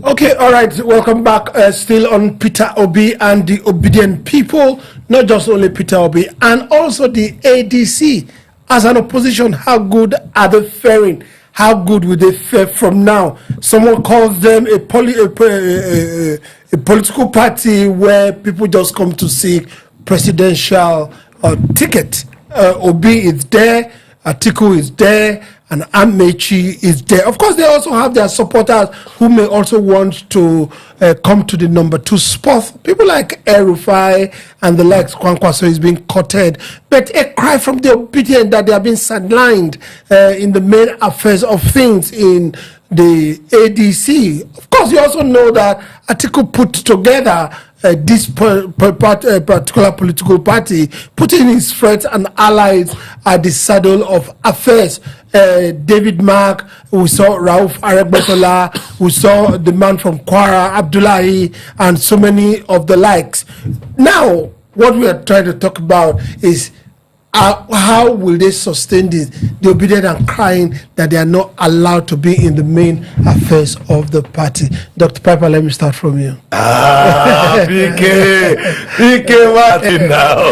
Okay, all right. Welcome back. Still on Peter Obi and the obedient people. Not just only Peter Obi, and also the ADC. As an opposition, how good are they faring? How good will they fare from now? Someone calls them a political party where people just come to seek presidential ticket. Obi is there, Atiku is there, and Amechi is there. Of course, they also have their supporters who may also want to come to the number 2 spot. People like El-Rufai and the likes, Kwankwaso is being courted. But a cry from the obedient that they are being sidelined in the main affairs of things in the ADC. Of course, you also know that Atiku put together this particular political party, putting his friends and allies at the saddle of affairs. David Mark, we saw Rauf Aregbesola, we saw the man from Kwara, Abdullahi, and so many of the likes. Now, what we are trying to talk about is how will they sustain this? The obedient and crying that they are not allowed to be in the main affairs of the party. Dr. Piper, let me start from you. PK Martin now.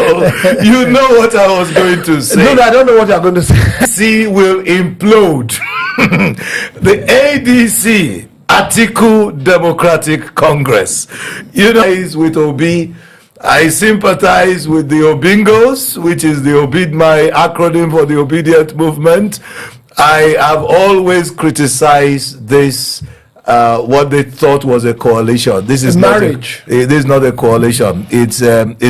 You know what I was going to say. No, I don't know what you're going to say. ADC will implode. The ADC, Atiku Democratic Congress. You know, is with Obi. I sympathize with the Obingos, which is my acronym for the obedient movement. I have always criticized this, what they thought was a coalition. This is marriage. This is not a coalition. It's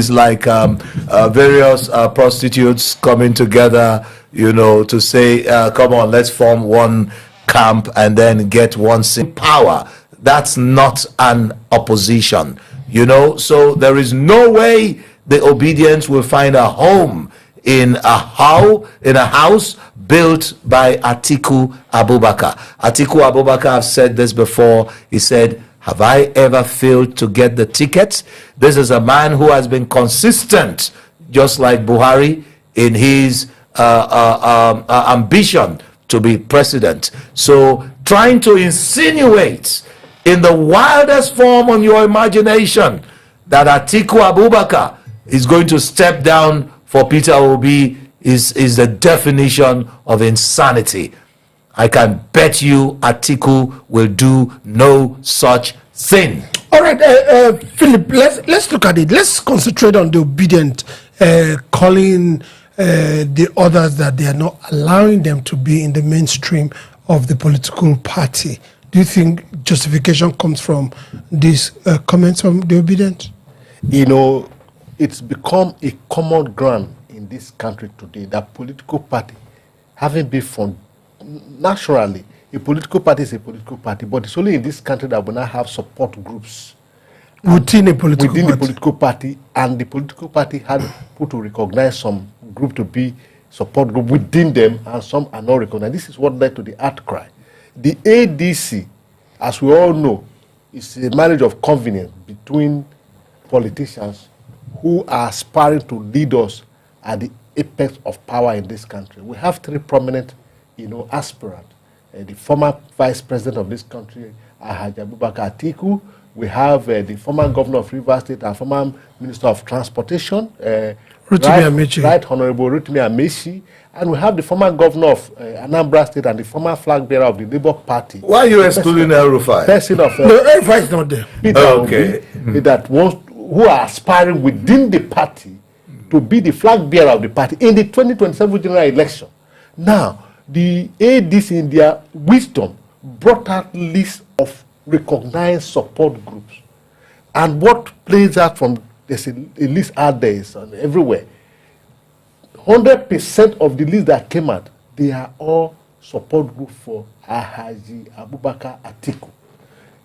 like various prostitutes coming together, you know, to say, come on, let's form one camp and then get one power. That's not an opposition. You know, so there is no way the obedience will find a home in a house built by Atiku Abubakar. Atiku Abubakar, I've said this before, he said, have I ever failed to get the ticket? This is a man who has been consistent, just like Buhari, in his ambition to be president. So trying to insinuate in the wildest form on your imagination that Atiku Abubakar is going to step down for Peter Obi is the definition of insanity. I can bet you Atiku will do no such thing. All right, Philip, let's look at it. Let's concentrate on the obedient, calling the others that they are not allowing them to be in the mainstream of the political party. Do you think justification comes from these comments from the obedient? You know, it's become a common ground in this country today that political party, having been formed, naturally, a political party is a political party, but it's only in this country that we now have support groups. Within the political party, and the political party had to recognize some group to be support group within them, and some are not recognized. This is what led to the outcry. The ADC, as we all know, is a marriage of convenience between politicians who are aspiring to lead us at the apex of power in this country. We have 3 prominent, aspirants. The former vice president of this country, Alhaji Abubakar Atiku. We have the former governor of Rivers State and former minister of transportation, Right Honorable Rotimi Amechi. And we have the former governor of Anambra State and the former flag bearer of the Labour Party. Why are you excluding El-Rufai? Person of no, El-Rufai is not there. Peter Obi, who are aspiring within the party to be the flag bearer of the party in the 2027 general election. Now, the ADC in their wisdom brought out lists of recognized support groups. And what plays out from, there's a list out there, is everywhere. 100% of the list that came out, they are all support group for Alhaji Abubakar Atiku.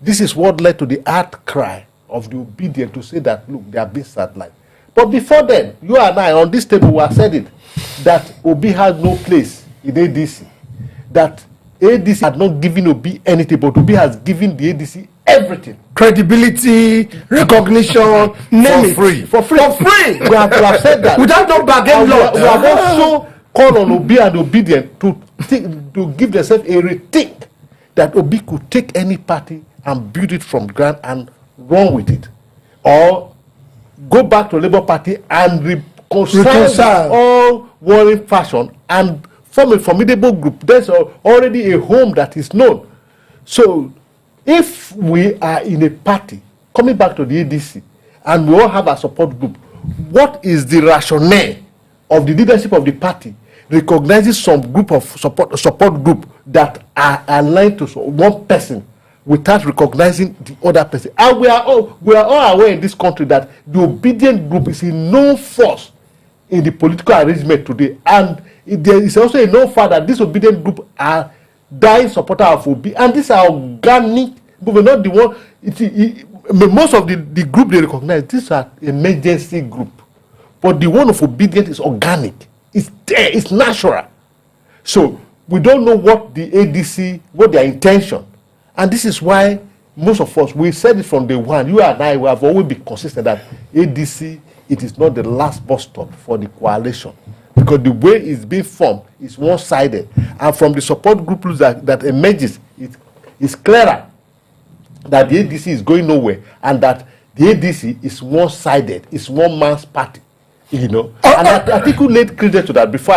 This is what led to the outcry of the obedient to say that, look, they are being sidelined. But before then, you and I on this table were said it, that Obi has no place in ADC. That ADC had not given Obi anything, but Obi has given the ADC everything. Credibility, recognition, name For free. For free. We have said that. Without no bargain law. We have also called on Obi and obedient to give themselves a rethink that Obi could take any party and build it from ground and run with it, or go back to Labour Party and reconcile all warring faction and form a formidable group. There's already a home that is known. So if we are in a party, coming back to the ADC, and we all have a support group, what is the rationale of the leadership of the party recognizing some group of support group that are aligned to one person without recognizing the other person? And we are all aware in this country that the obedient group is a known force in the political arrangement today, and there is also a known fact that this obedient group are dying supporter of Obi, and these are organic movement, not the one. Most of the group they recognize, these are emergency group, but the one of obedient is organic. It's there. It's natural. So we don't know what the ADC, what their intention, and this is why most of us, we said it from day one. You and I, we have always been consistent that ADC, it is not the last bus stop for the coalition, because the way it's being formed is one-sided, and from the support group that emerges, it's clearer that the ADC is going nowhere, and that the ADC is one-sided, it's one man's party, And I articulate credit to that before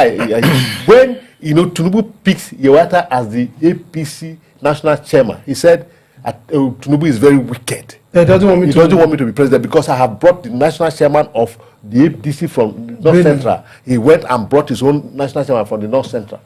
when Tinubu picks Yewata as the APC national chairman, he said Tinubu is very wicked. He doesn't want me to be president because I have brought the national chairman of the ADC from the North Central. He went and brought his own national chairman from the North Central.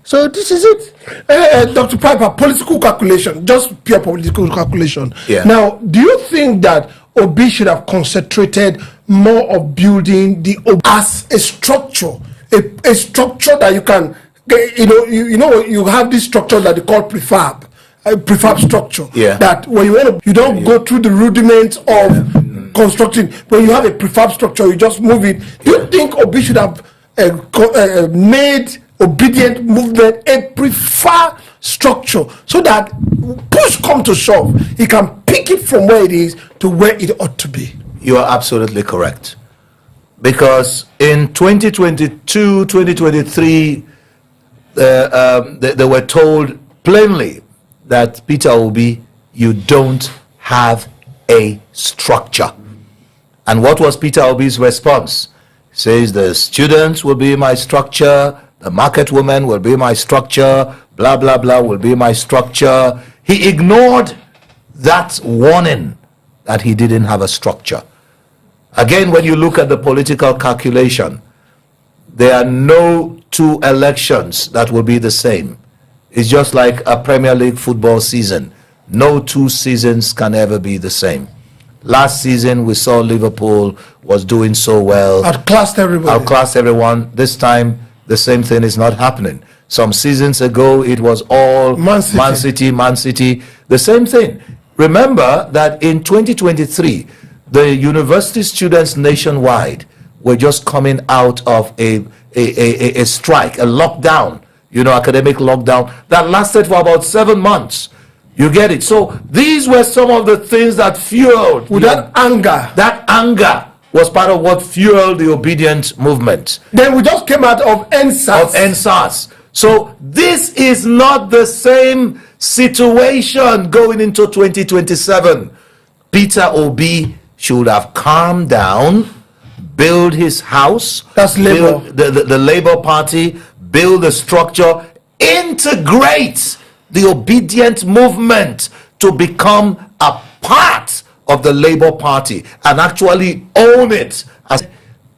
So this is it. Dr. Piper, political calculation, just pure political calculation. Yeah. Now, do you think that Obi should have concentrated more of building the Obi as a structure, a structure that you can, you have this structure that they call prefab structure. Yeah. That when you don't go through the rudiments of constructing. When you have a prefab structure, you just move it. Do you think Obi should have made obedient movement a preferred structure so that push come to shove, he can pick it from where it is to where it ought to be? You are absolutely correct. Because in 2022, 2023, they were told plainly that Peter Obi, you don't have a structure. And what was Peter Obi's response? He says the students will be my structure, the market women will be my structure, blah, blah, blah will be my structure. He ignored that warning that he didn't have a structure. Again, when you look at the political calculation, there are no two elections that will be the same. It's just like a Premier League football season. No two seasons can ever be the same. Last season, we saw Liverpool was doing so well. Outclassed everyone. This time, the same thing is not happening. Some seasons ago, it was all Man City. The same thing. Remember that in 2023, the university students nationwide were just coming out of a strike, a lockdown, academic lockdown that lasted for about 7 months. You get it? So these were some of the things that fueled that anger. That anger was part of what fueled the obedient movement. Then we just came out of NSAS. So this is not the same situation going into 2027. Peter Obi should have calmed down, build his house. That's Labour. The Labour Party, build the structure, integrate the obedient movement to become a part of the Labour Party and actually own it, as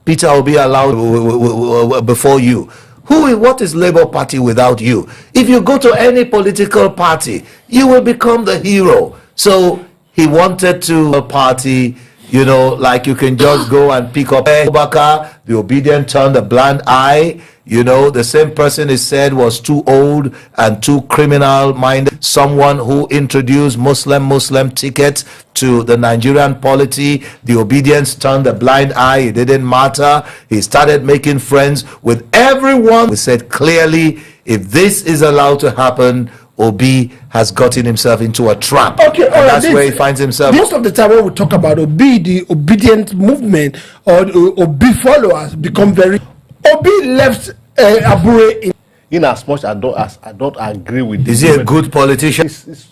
Peter Obi allowed before you. What is Labour Party without you? If you go to any political party, you will become the hero. So he wanted to a party, like you can just go and pick up Obaka, the obedient turned a blind eye. The same person is said was too old and too criminal-minded. Someone who introduced Muslim ticket to the Nigerian polity. The obedience turned a blind eye. It didn't matter. He started making friends with everyone. We said clearly, if this is allowed to happen, Obi has gotten himself into a trap. Okay, and that's where he finds himself. Most of the time when we talk about Obi, the obedient movement or Obi followers become very... Obi left Abure in as much as I don't agree with this. Is he a good politician? It's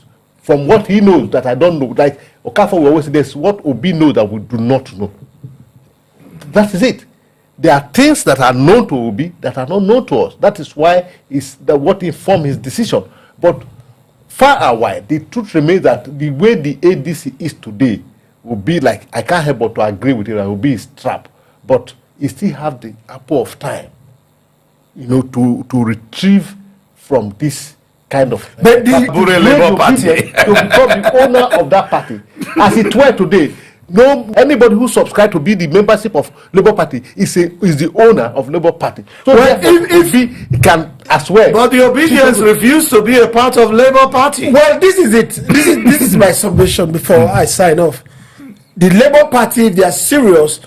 from what he knows that I don't know. Like Okafor will always say, there's what Obi knows that we do not know. That is it. There are things that are known to Obi that are not known to us. That is why what informed his decision. But far and wide, the truth remains that the way the ADC is today will be like, I can't help but to agree with it, that Obi is trapped. But he still have the apple of time, to retrieve from this kind of... But the Labour Party to become the owner of that party. As it were today, anybody who subscribes to be the membership of Labour Party is the owner of Labour Party. So if he can as well. But the obedience refused to be a part of Labour Party. Well, this is it. This is my submission before I sign off. The Labour Party, if they are serious,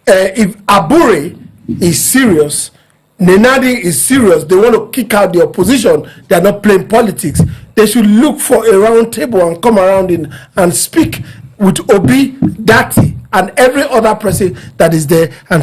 if Abure is serious, Nenadi is serious, they want to kick out the opposition, they are not playing politics, they should look for a round table and come around and speak with Obi, Dati, and every other person that is there and